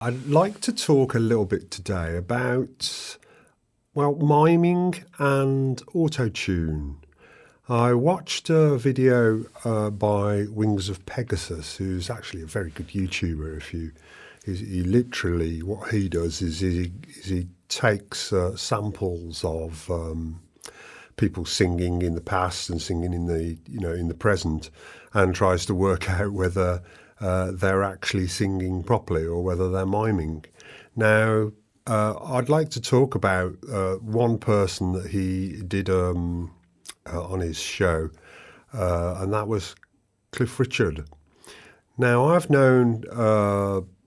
I'd like to talk a little bit today about, well, miming and Autotune. I watched a video by Wings of Pegasus, who's actually a very good YouTuber. He literally, what he does is he takes samples of people singing in the past and singing in the present, and tries to work out whether they're actually singing properly or whether they're miming. Now, I'd like to talk about one person that he did on his show, and that was Cliff Richard. Now, I've known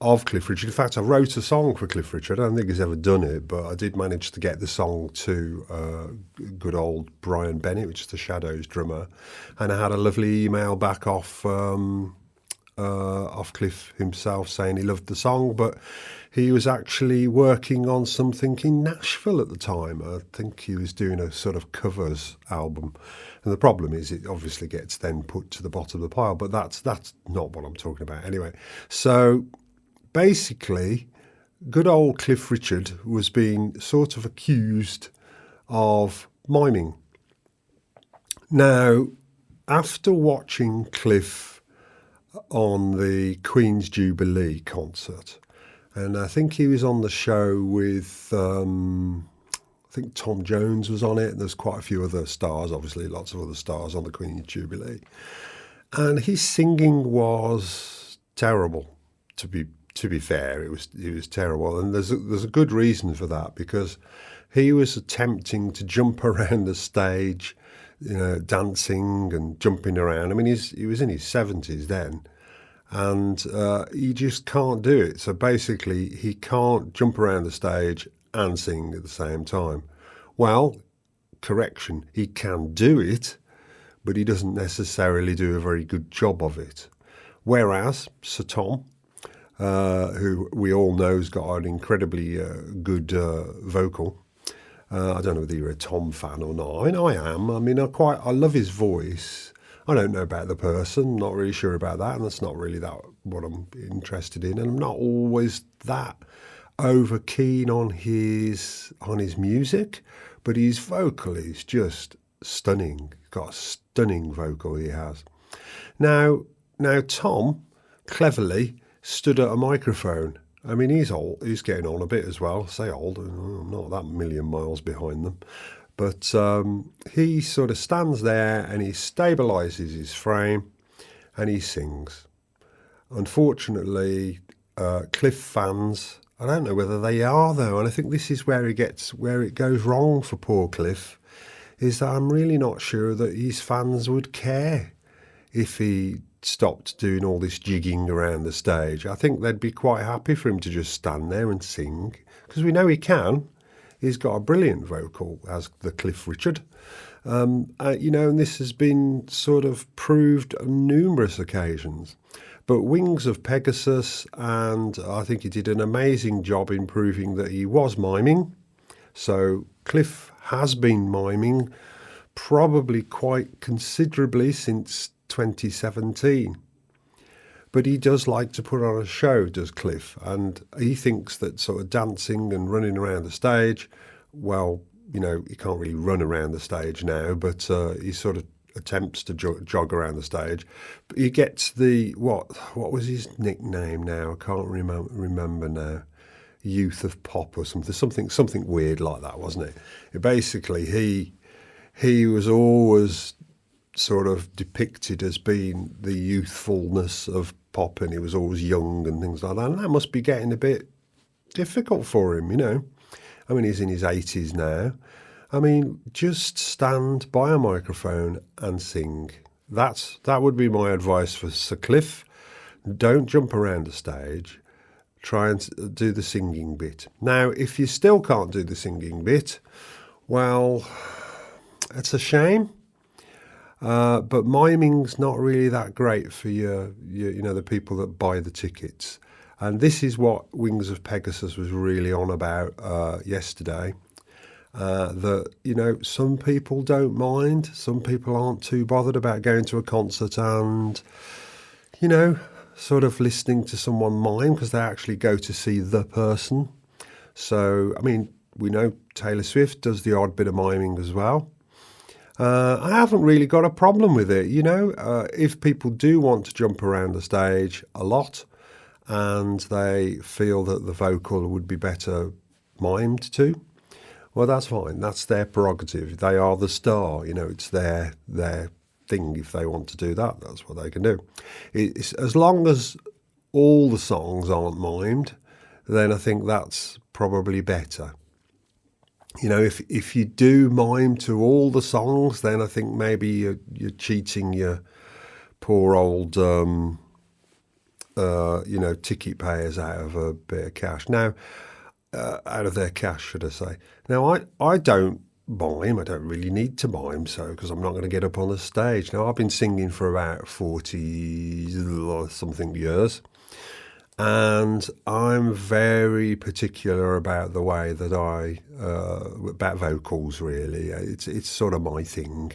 of Cliff Richard. In fact, I wrote a song for Cliff Richard. I don't think he's ever done it, but I did manage to get the song to good old Brian Bennett, which is the Shadows drummer, and I had a lovely email back off Cliff himself saying he loved the song, but he was actually working on something in Nashville at the time. I think he was doing a sort of covers album. And the problem is it obviously gets then put to the bottom of the pile, but that's not what I'm talking about anyway. So basically, good old Cliff Richard was being sort of accused of miming. Now, after watching Cliff on the Queen's Jubilee concert, and I think he was on the show with, I think Tom Jones was on it, and there's quite a few other stars, obviously lots of other stars on the Queen's Jubilee, and his singing was terrible. To be fair, it was terrible, and there's a good reason for that, because he was attempting to jump around the stage, dancing and jumping around. I mean, he was in his 70s then, and he just can't do it. So basically, he can't jump around the stage and sing at the same time. Well, correction, he can do it, but he doesn't necessarily do a very good job of it. Whereas Sir Tom, who we all know has got an incredibly good vocal. I don't know whether you're a Tom fan or not. I mean, I am. I mean, I love his voice. I don't know about the person, not really sure about that, and that's not really what I'm interested in. And I'm not always that over keen on his music, but his vocal is just stunning. He's got a stunning vocal, he has. Now Tom cleverly stood at a microphone. I mean, he's old. He's getting on a bit as well. Say old, I'm not that million miles behind them. But he sort of stands there and he stabilises his frame and he sings. Unfortunately, Cliff fans, I don't know whether they are though, and I think this is where it goes wrong for poor Cliff, is that I'm really not sure that his fans would care if he stopped doing all this jigging around the stage. I think they'd be quite happy for him to just stand there and sing, because we know he can. He's got a brilliant vocal, as the Cliff Richard. And this has been sort of proved on numerous occasions. But Wings of Pegasus, and I think he did an amazing job in proving that he was miming. So Cliff has been miming probably quite considerably since 2017. But he does like to put on a show, does Cliff, and he thinks that sort of dancing and running around the stage, well, he can't really run around the stage now, but he sort of attempts to jog around the stage. But he gets what was his nickname now? I can't remember now. Youth of Pop or something weird like that, wasn't it? Basically, he was always sort of depicted as being the youthfulness of pop, and he was always young and things like that. And that must be getting a bit difficult for him, I mean, he's in his 80s now. I mean, just stand by a microphone and sing. That would be my advice for Sir Cliff. Don't jump around the stage. Try and do the singing bit. Now, if you still can't do the singing bit, well, it's a shame. But miming's not really that great for the people that buy the tickets. And this is what Wings of Pegasus was really on about yesterday. That, some people don't mind. Some people aren't too bothered about going to a concert and, sort of listening to someone mime because they actually go to see the person. So, I mean, we know Taylor Swift does the odd bit of miming as well. I haven't really got a problem with it, you know. If people do want to jump around the stage a lot and they feel that the vocal would be better mimed to, well, that's fine. That's their prerogative. They are the star, you know. It's their thing. If they want to do that, that's what they can do. It's, as long as all the songs aren't mimed, then I think that's probably better. You know, if you do mime to all the songs, then I think maybe you're cheating your poor old, you know, ticket payers out of a bit of cash. Now, out of their cash, should I say. Now, I don't mime. I don't really need to mime, so, because I'm not going to get up on the stage. Now, I've been singing for about 40-something years. And I'm very particular about the way that about vocals, really. It's sort of my thing.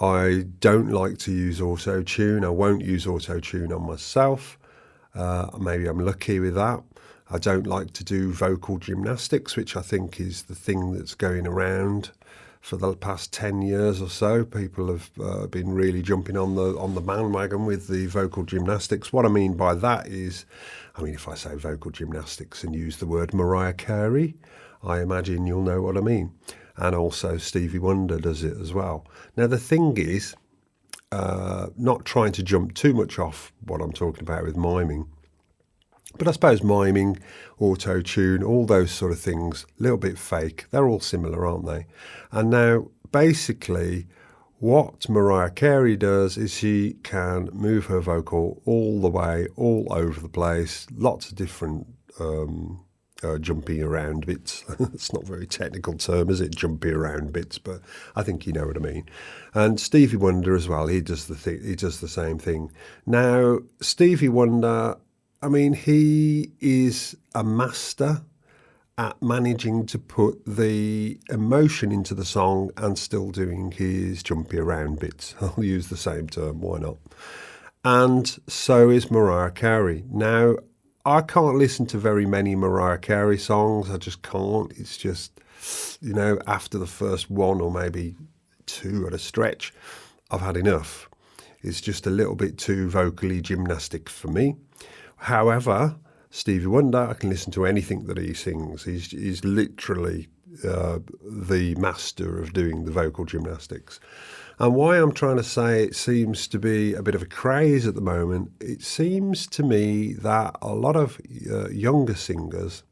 I don't like to use Autotune. I won't use Autotune on myself. Maybe I'm lucky with that. I don't like to do vocal gymnastics, which I think is the thing that's going around for the past 10 years or so. People have been really jumping on the bandwagon with the vocal gymnastics. What I mean by that is, I mean, if I say vocal gymnastics and use the word Mariah Carey, I imagine you'll know what I mean. And also Stevie Wonder does it as well. Now, the thing is, not trying to jump too much off what I'm talking about with miming, but I suppose miming, auto-tune, all those sort of things, a little bit fake. They're all similar, aren't they? And now, basically, what Mariah Carey does is she can move her vocal all the way, all over the place, lots of different jumping around bits. It's not a very technical term, is it? Jumping around bits, but I think you know what I mean. And Stevie Wonder as well, he does the same thing. Now, Stevie Wonder, I mean, he is a master at managing to put the emotion into the song and still doing his jumpy around bits. I'll use the same term, why not? And so is Mariah Carey. Now, I can't listen to very many Mariah Carey songs. I just can't. It's just, you know, after the first one or maybe two at a stretch, I've had enough. It's just a little bit too vocally gymnastic for me. However, Stevie Wonder, I can listen to anything that he sings. He's literally the master of doing the vocal gymnastics. And why I'm trying to say it seems to be a bit of a craze at the moment, it seems to me that a lot of younger singers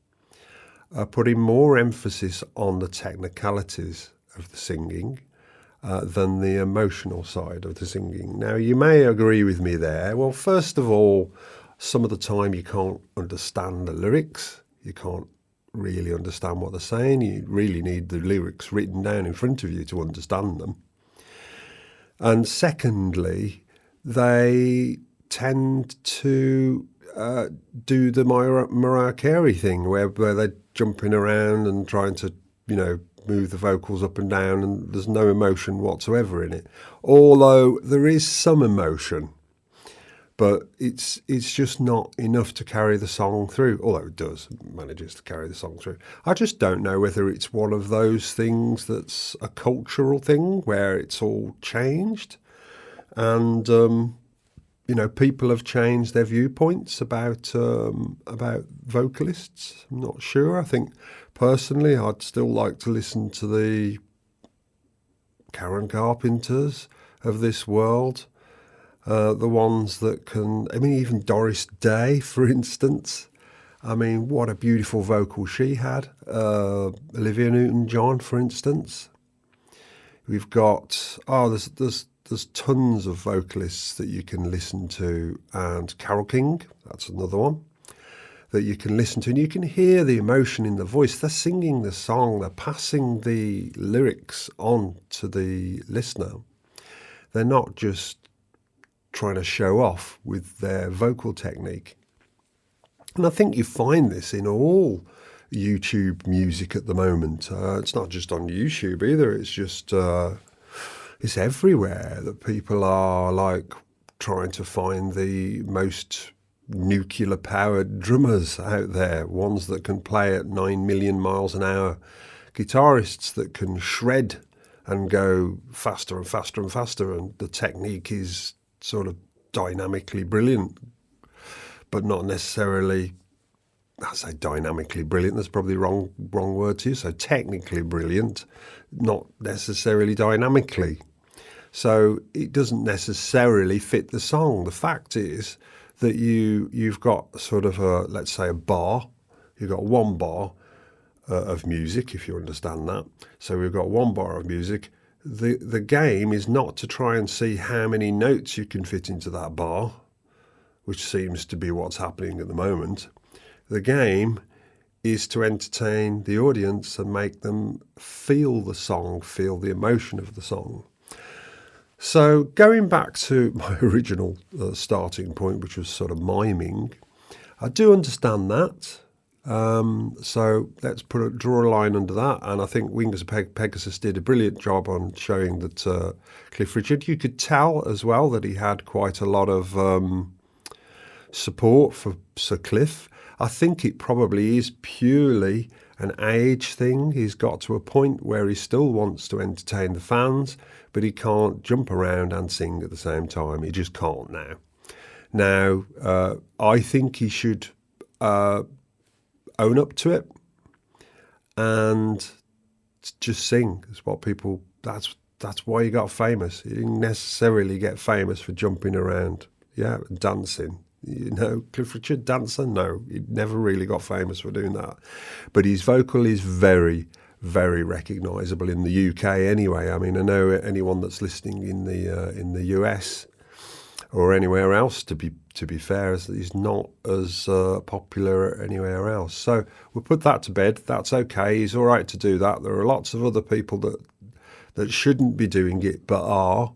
are putting more emphasis on the technicalities of the singing than the emotional side of the singing. Now, you may agree with me there. Well, first of all, some of the time you can't understand the lyrics. You can't really understand what they're saying. You really need the lyrics written down in front of you to understand them. And secondly, they tend to do the Mariah Carey thing where they're jumping around and trying to, you know, move the vocals up and down, and there's no emotion whatsoever in it. Although there is some emotion, but it's just not enough to carry the song through, although it manages to carry the song through. I just don't know whether it's one of those things that's a cultural thing where it's all changed and, you know, people have changed their viewpoints about vocalists. I'm not sure. I think personally I'd still like to listen to the Karen Carpenters of this world. The ones that can, I mean, even Doris Day, for instance. I mean, what a beautiful vocal she had. Olivia Newton-John, for instance. We've got, there's tons of vocalists that you can listen to, and Carole King, that's another one that you can listen to, and you can hear the emotion in the voice. They're singing the song, they're passing the lyrics on to the listener. They're not just trying to show off with their vocal technique. And I think you find this in all YouTube music at the moment. It's not just on YouTube either. It's just, it's everywhere that people are like trying to find the most nuclear-powered drummers out there, ones that can play at 9 million miles an hour, guitarists that can shred and go faster and faster and faster, and the technique is sort of dynamically brilliant, but not necessarily, I say dynamically brilliant, that's probably the wrong word to use, so technically brilliant, not necessarily dynamically. So it doesn't necessarily fit the song. The fact is that you've got sort of let's say a bar. You've got one bar of music, if you understand that. So we've got one bar of music. The game is not to try and see how many notes you can fit into that bar, which seems to be what's happening at the moment. The game is to entertain the audience and make them feel the song, feel the emotion of the song. So going back to my original starting point, which was sort of miming, I do understand that. So let's draw a line under that. And I think Wings of Pegasus did a brilliant job on showing that Cliff Richard, you could tell as well that he had quite a lot of support for Sir Cliff. I think it probably is purely an age thing. He's got to a point where he still wants to entertain the fans, but he can't jump around and sing at the same time. He just can't now. Now, I think he should own up to it and just sing. Is what people. That's why he got famous. He didn't necessarily get famous for jumping around, dancing. You know, Cliff Richard dancer? No, he never really got famous for doing that. But his vocal is very, very recognisable in the UK anyway. I mean, I know anyone that's listening in the US or anywhere else, to be fair, is not as popular anywhere else. So we'll put that to bed. That's okay. He's all right to do that. There are lots of other people that shouldn't be doing it but are.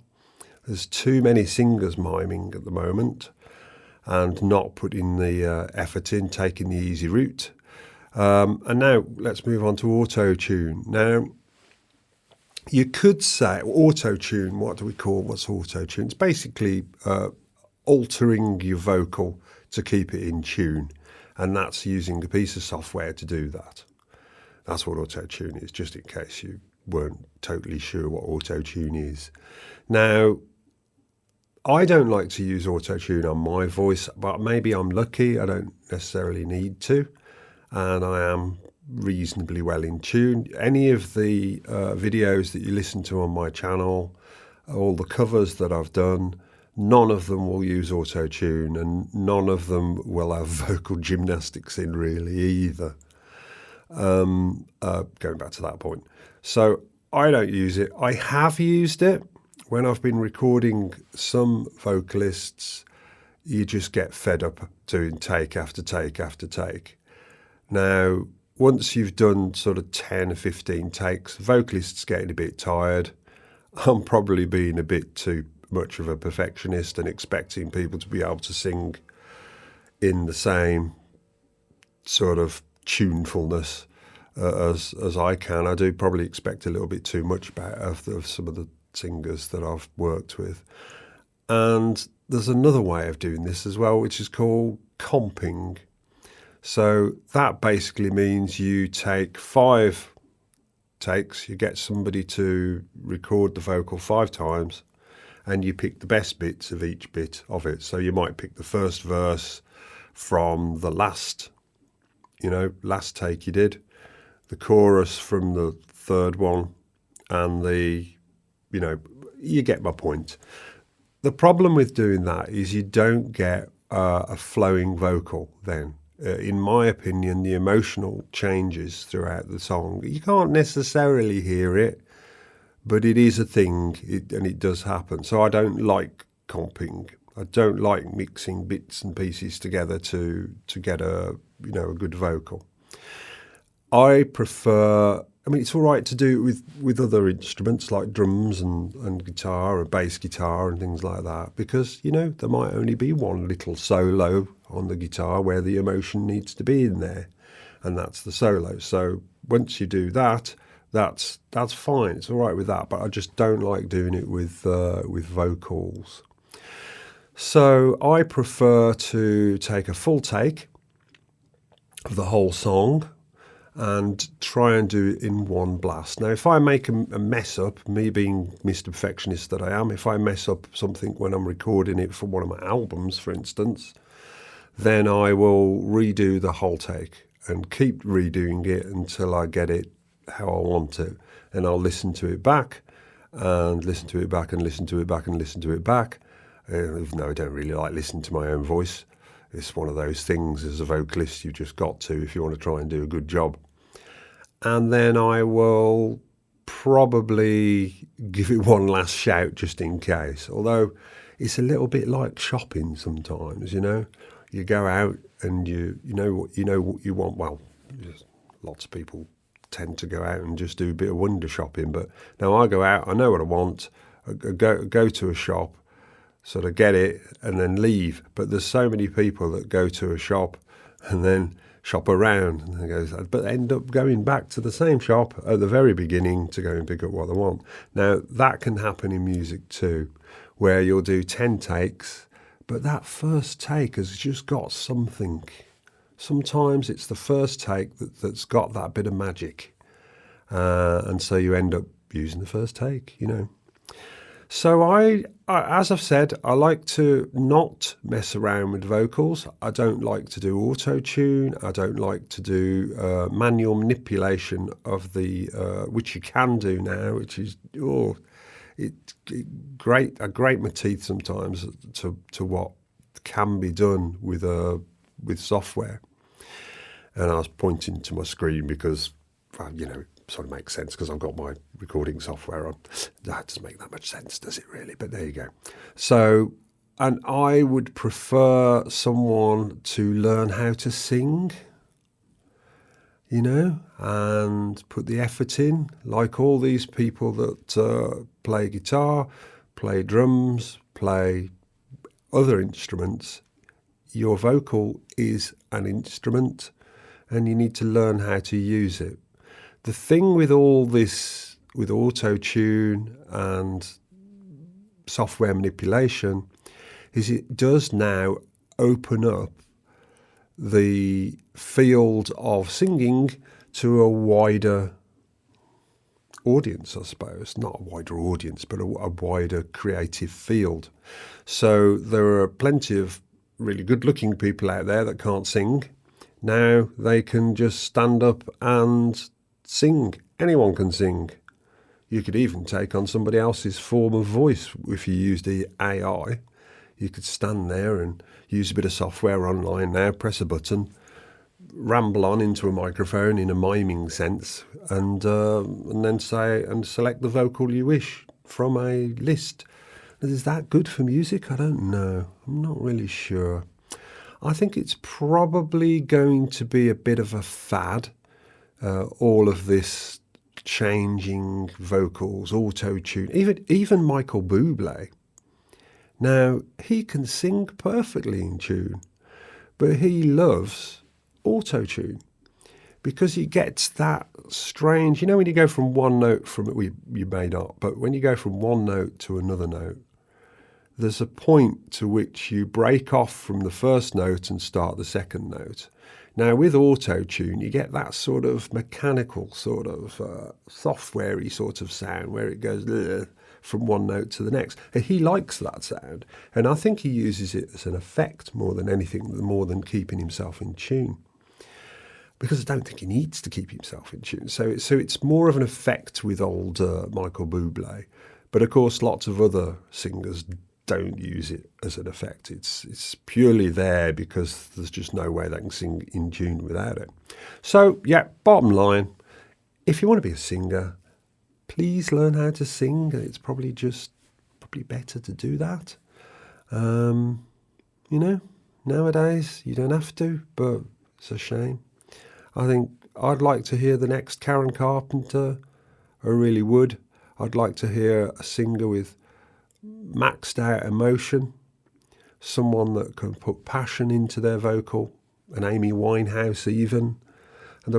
There's too many singers miming at the moment and not putting the effort in, taking the easy route. And now let's move on to Autotune. Now, you could say Autotune, what's Autotune? It's basically altering your vocal to keep it in tune. And that's using a piece of software to do that. That's what Autotune is, just in case you weren't totally sure what Autotune is. Now, I don't like to use Autotune on my voice, but maybe I'm lucky. I don't necessarily need to. And I am reasonably well in tune. Any of the videos that you listen to on my channel, all the covers that I've done, none of them will use Autotune, and none of them will have vocal gymnastics in really either. Going back to that point. So I don't use it. I have used it when I've been recording some vocalists. You just get fed up doing take after take after take. Now, once you've done sort of 10 or 15 takes, vocalists getting a bit tired. I'm probably being a bit too much of a perfectionist and expecting people to be able to sing in the same sort of tunefulness as I can. I do probably expect a little bit too much of some of the singers that I've worked with. And there's another way of doing this as well, which is called comping. So that basically means you take 5 takes, you get somebody to record the vocal 5 times, and you pick the best bits of each bit of it. So you might pick the first verse from the last take you did, the chorus from the third one, and you get my point. The problem with doing that is you don't get a flowing vocal then. In my opinion, the emotional changes throughout the song. You can't necessarily hear it, but it is a thing, and it does happen. So I don't like comping. I don't like mixing bits and pieces together to get a good vocal. I prefer. I mean, it's all right to do it with other instruments like drums and guitar or bass guitar and things like that, because, there might only be one little solo on the guitar where the emotion needs to be in there, and that's the solo. So once you do that, that's fine. It's all right with that, but I just don't like doing it with vocals. So I prefer to take a full take of the whole song and try and do it in one blast. Now, if I make a mess up, me being Mr. Perfectionist that I am, if I mess up something when I'm recording it for one of my albums, for instance, then I will redo the whole take and keep redoing it until I get it how I want it. And I'll listen to it back and listen to it back and listen to it back and listen to it back. Even though I don't really like listening to my own voice. It's one of those things as a vocalist you've just got to if you want to try and do a good job. And then I will probably give it one last shout just in case. Although it's a little bit like shopping sometimes, you know. You go out and you know what you want. Well, lots of people tend to go out and just do a bit of window shopping. But now I go out, I know what I want, I go to a shop, sort of get it and then leave. But there's so many people that go to a shop and then shop around and they go, but end up going back to the same shop at the very beginning to go and pick up what they want. Now, that can happen in music too, where you'll do 10 takes, but that first take has just got something. Sometimes it's the first take that's got that bit of magic. And so you end up using the first take, you know. So I, as I've said, I like to not mess around with vocals. I don't like to do auto-tune. I don't like to do manual manipulation of the, which you can do now, which is, I grate my teeth sometimes to what can be done with software. And I was pointing to my screen because, you know, sort of makes sense because I've got my recording software on. That doesn't make that much sense, does it really? But there you go. So, and I would prefer someone to learn how to sing, you know, and put the effort in, like all these people that play guitar, play drums, play other instruments. Your vocal is an instrument and you need to learn how to use it. The thing with all this, with auto-tune and software manipulation, is it does now open up the field of singing to a wider audience, I suppose. Not a wider audience, but a wider creative field. So there are plenty of really good-looking people out there that can't sing. Now they can just stand up and sing. Anyone can sing. You could even take on somebody else's form of voice if you used the AI. You could stand there and use a bit of software online now, press a button, ramble on into a microphone in a miming sense, and then say and select the vocal you wish from a list. Is that good for music? I don't know. I'm not really sure. I think it's probably going to be a bit of a fad. All of this changing vocals, auto-tune, even Michael Bublé. Now, he can sing perfectly in tune, but he loves auto-tune because he gets that strange, you know, when you go from one note you may not, but when you go from one note to another note, there's a point to which you break off from the first note and start the second note. Now, with auto-tune, you get that sort of mechanical, sort of software-y sort of sound where it goes from one note to the next. And he likes that sound. And I think he uses it as an effect more than anything, more than keeping himself in tune. Because I don't think he needs to keep himself in tune. So it's more of an effect with old Michael Bublé. But, of course, lots of other singers don't use it as an effect. It's purely there because there's just no way they can sing in tune without it. So, yeah, bottom line, if you want to be a singer, please learn how to sing. It's probably better to do that. You know, nowadays you don't have to, but it's a shame. I think I'd like to hear the next Karen Carpenter. I really would. I'd like to hear a singer with maxed out emotion, someone that can put passion into their vocal, an Amy Winehouse even. And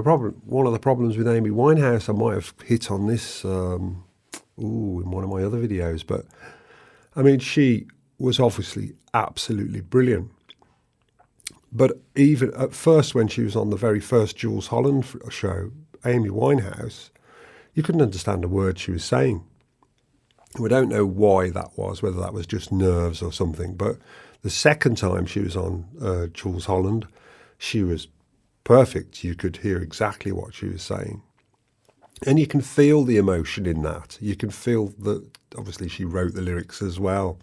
one of the problems with Amy Winehouse, I might have hit on this in one of my other videos, but I mean, she was obviously absolutely brilliant. But even at first, when she was on the very first Jules Holland show, Amy Winehouse, you couldn't understand a word she was saying. We don't know why that was, whether that was just nerves or something. But the second time she was on Jules Holland, she was perfect. You could hear exactly what she was saying. And you can feel the emotion in that. You can feel that, obviously, she wrote the lyrics as well.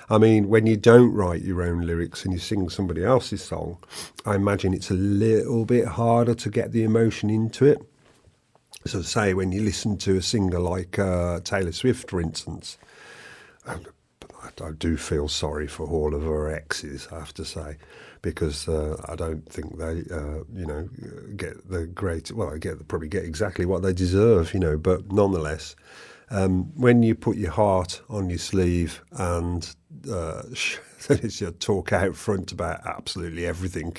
I mean, when you don't write your own lyrics and you sing somebody else's song, I imagine it's a little bit harder to get the emotion into it. So say when you listen to a singer like Taylor Swift, for instance, I do feel sorry for all of her exes, I have to say, because I don't think they, get the great. Well, probably get exactly what they deserve, But nonetheless, when you put your heart on your sleeve and it's your talk out front about absolutely everything,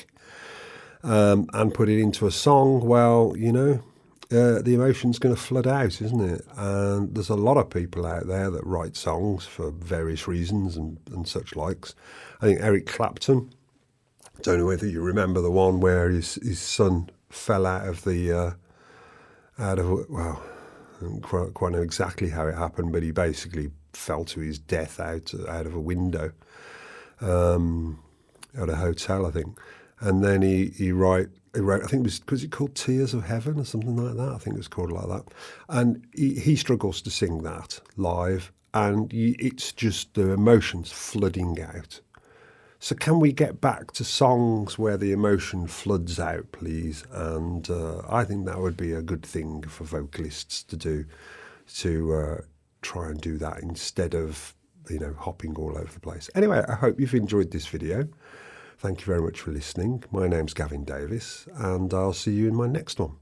and put it into a song, well, the emotion's going to flood out, isn't it? And there's a lot of people out there that write songs for various reasons and such likes. I think Eric Clapton, don't know whether you remember the one where his son fell out of well, I don't quite know exactly how it happened, but he basically fell to his death out of a window at a hotel, I think. And then he wrote, I think was it called Tears of Heaven or something like that? I think it was called like that. And he struggles to sing that live, and it's just the emotions flooding out. So can we get back to songs where the emotion floods out, please? And I think that would be a good thing for vocalists to do, to try and do that instead of, hopping all over the place. Anyway, I hope you've enjoyed this video. Thank you very much for listening. My name's Gavin Davis, and I'll see you in my next one.